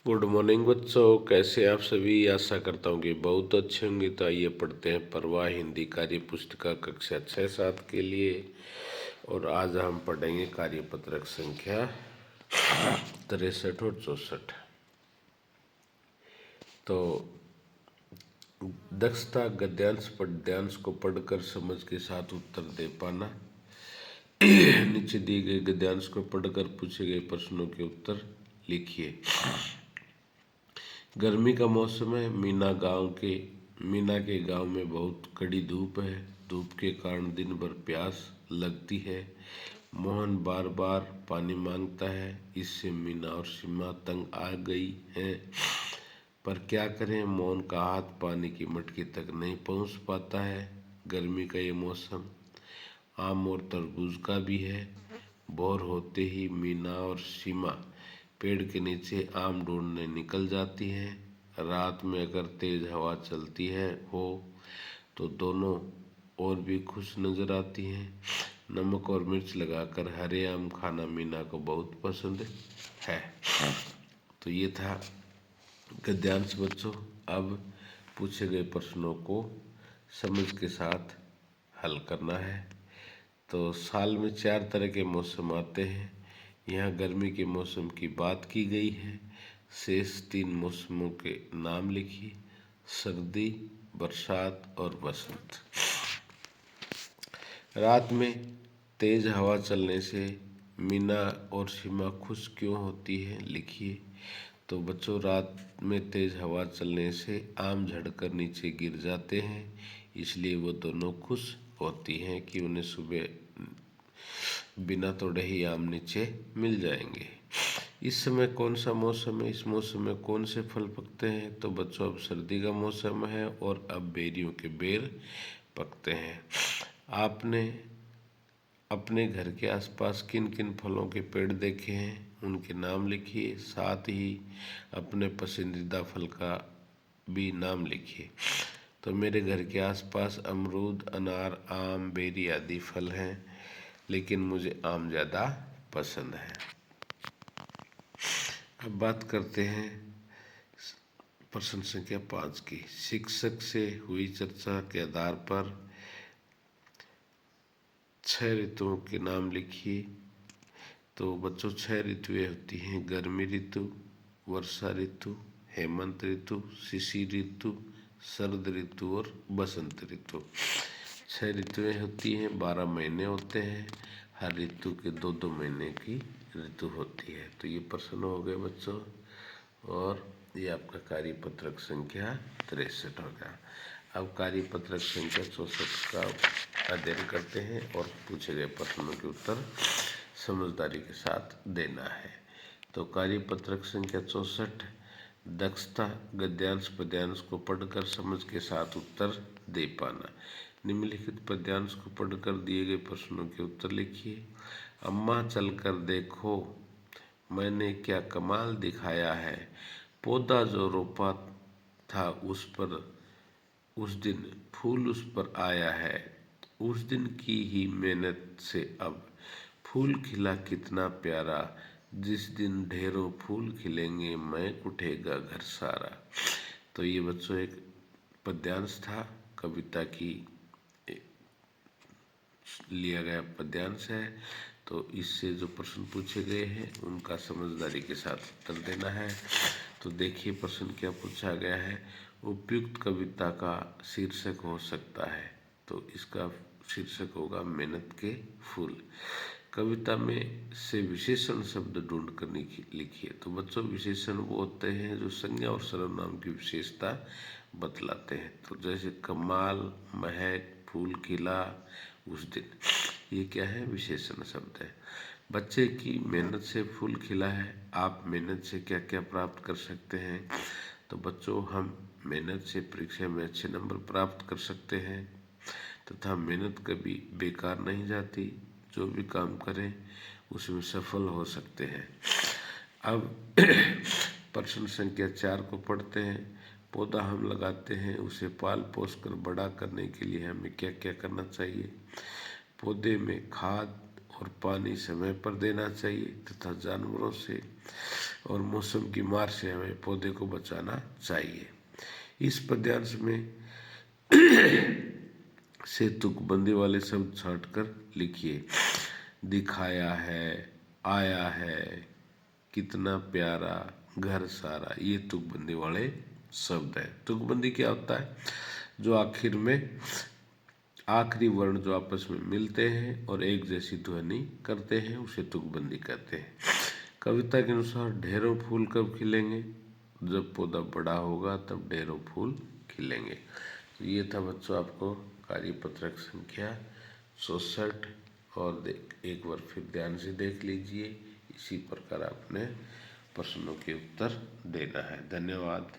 Good morning बच्चों, कैसे आप सभी। आशा करता हूँ कि बहुत अच्छे होंगे। तो आइए पढ़ते हैं प्रवाह हिंदी कार्य पुस्तिका कक्षा 6-7 के लिए। और आज हम पढ़ेंगे कार्यपत्रक संख्या 63 और 64। तो दक्षता गद्यांश पद्यांश को पढ़कर समझ के साथ उत्तर दे पाना। नीचे दिए गए गद्यांश को पढ़कर पूछे गए प्रश्नों के उत्तर लिखिए। गर्मी का मौसम है। मीना के गांव में बहुत कड़ी धूप है। धूप के कारण दिन भर प्यास लगती है। मोहन बार बार पानी मांगता है। इससे मीना और सीमा तंग आ गई हैं। पर क्या करें, मोहन का हाथ पानी की मटकी तक नहीं पहुंच पाता है। गर्मी का ये मौसम आम और तरबूज का भी है। भोर होते ही मीना और सीमा पेड़ के नीचे आम ढूंढने निकल जाती हैं। रात में अगर तेज हवा चलती है हो तो दोनों और भी खुश नजर आती हैं। नमक और मिर्च लगाकर हरे आम खाना मीना को बहुत पसंद है। तो ये था गद्यांश बच्चों। अब पूछे गए प्रश्नों को समझ के साथ हल करना है। तो साल में 4 तरह के मौसम आते हैं। यहाँ गर्मी के मौसम की बात की गई है। शेष 3 मौसमों के नाम लिखिए। सर्दी, बरसात और बसंत। रात में तेज हवा चलने से मीना और सीमा खुश क्यों होती है, लिखिए। तो बच्चों, रात में तेज हवा चलने से आम झड़कर नीचे गिर जाते हैं, इसलिए वो दोनों खुश होती हैं कि उन्हें सुबह बिना तोड़े ही आम नीचे मिल जाएंगे। इस समय कौन सा मौसम है, इस मौसम में कौन से फल पकते हैं? तो बच्चों, अब सर्दी का मौसम है और अब बेरियों के बेर पकते हैं। आपने अपने घर के आसपास किन किन फलों के पेड़ देखे हैं, उनके नाम लिखिए। साथ ही अपने पसंदीदा फल का भी नाम लिखिए। तो मेरे घर के आसपास अमरूद, अनार, आम, बेरी आदि फल हैं, लेकिन मुझे आम ज़्यादा पसंद है। अब बात करते हैं प्रश्न संख्या 5 की। शिक्षक से हुई चर्चा के आधार पर 6 ऋतुओं के नाम लिखिए। तो बच्चों, 6 ऋतुएं होती हैं। गर्मी ऋतु, वर्षा ऋतु, हेमंत ऋतु, शिशिर ऋतु, शरद ऋतु और बसंत ऋतु। 6 ऋतुएं होती हैं। 12 महीने होते हैं। हर ऋतु के 2-2 महीने की ऋतु होती है। तो ये प्रश्न हो गए बच्चों, और ये आपका कार्यपत्रक संख्या 63 होगा। अब कार्यपत्रक संख्या 64 का अध्ययन करते हैं और पूछे गए प्रश्नों के उत्तर समझदारी के साथ देना है। तो कार्यपत्रक संख्या 64, दक्षता गद्यांश पद्यांश को पढ़कर समझ के साथ उत्तर दे पाना। निम्नलिखित पद्यांश को पढ़कर दिए गए प्रश्नों के उत्तर लिखिए। अम्मा चलकर देखो, मैंने क्या कमाल दिखाया है। पौधा जो रोपा था उस दिन फूल उस पर आया है। उस दिन की ही मेहनत से अब फूल खिला कितना प्यारा। जिस दिन ढेरों फूल खिलेंगे महक उठेगा घर सारा। तो ये बच्चों एक पद्यांश था, कविता की लिया गया पद्यांश है। तो इससे जो प्रश्न पूछे गए हैं उनका समझदारी के साथ उत्तर देना है। तो देखिए प्रश्न क्या पूछा गया है। उपयुक्त कविता का शीर्षक हो सकता है। तो इसका शीर्षक होगा मेहनत के फूल। कविता में से विशेषण शब्द ढूंढ कर लिखिए। तो बच्चों, विशेषण वो होते हैं जो संज्ञा और सर्वनाम की विशेषता बतलाते हैं। तो जैसे कमाल, महक, फूल खिला, उस दिन, ये क्या है, विशेषण शब्द है। बच्चे की मेहनत से फूल खिला है। आप मेहनत से क्या क्या प्राप्त कर सकते हैं? तो बच्चों, हम मेहनत से परीक्षा में अच्छे नंबर प्राप्त कर सकते हैं तथा मेहनत कभी बेकार नहीं जाती। जो भी काम करें उसमें सफल हो सकते हैं। अब प्रश्न संख्या 4 को पढ़ते हैं। पौधा हम लगाते हैं, उसे पाल पोस कर बड़ा करने के लिए हमें क्या क्या करना चाहिए? पौधे में खाद और पानी समय पर देना चाहिए तथा जानवरों से और मौसम की मार से हमें पौधे को बचाना चाहिए। इस पद्यांश में से तुकबंदी वाले शब्द छांटकर लिखिए। दिखाया है, आया है, कितना प्यारा, घर सारा, ये तुकबंदी वाले शब्द है। तुकबंदी क्या होता है? जो आखिर में आखिरी वर्ण जो आपस में मिलते हैं और एक जैसी ध्वनि करते हैं उसे तुकबंदी कहते हैं। कविता के अनुसार ढेरों फूल कब खिलेंगे? जब पौधा बड़ा होगा तब ढेरों फूल खिलेंगे। तो ये था बच्चों आपको कार्यपत्रक संख्या 64 और एक बार फिर ध्यान से देख लीजिए। इसी प्रकार आपने प्रश्नों के उत्तर देना है। धन्यवाद।